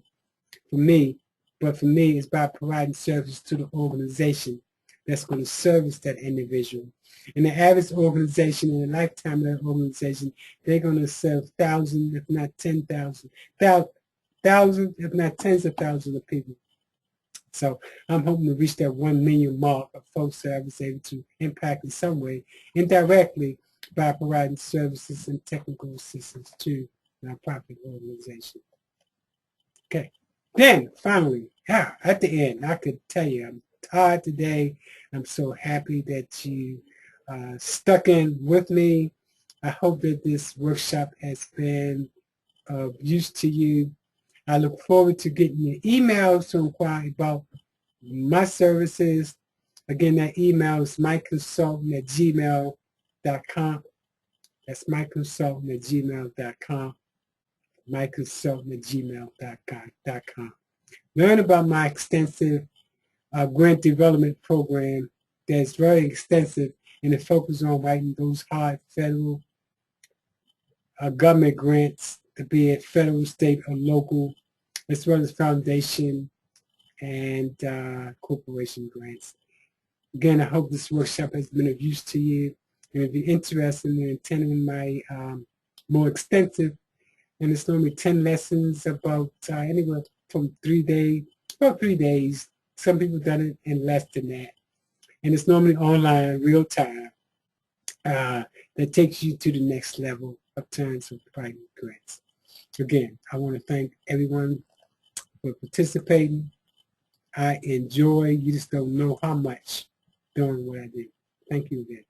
for me, but for me, it's by providing service to the organization that's going to service that individual. And the average organization, in the lifetime of that organization, they're going to serve thousands, if not 10,000, thousands, if not tens of thousands of people. So I'm hoping to reach that 1 million mark of folks that I was able to impact in some way, indirectly, by providing services and technical assistance to nonprofit organizations. Okay. Then, finally, at the end, I could tell you I'm tired today. I'm so happy that you stuck in with me. I hope that this workshop has been of use to you. I look forward to getting your emails to inquire about my services. Again, that email is myconsultant@gmail.com. That's myconsultant@gmail.com. myconsultant@gmail.com. Learn about my extensive grant development program that's very extensive, and it focuses on writing those hard federal government grants, to be it federal, state, or local, as well as foundation and corporation grants. Again, I hope this workshop has been of use to you. And if you're interested in attending my more extensive, and it's normally 10 lessons, about anywhere from 3 days, about 3 days. Some people done it in less than that. And it's normally online, real time, that takes you to the next level of terms of private grants. Again, I want to thank everyone for participating. I enjoy, you just don't know how much, doing what I do. Thank you again.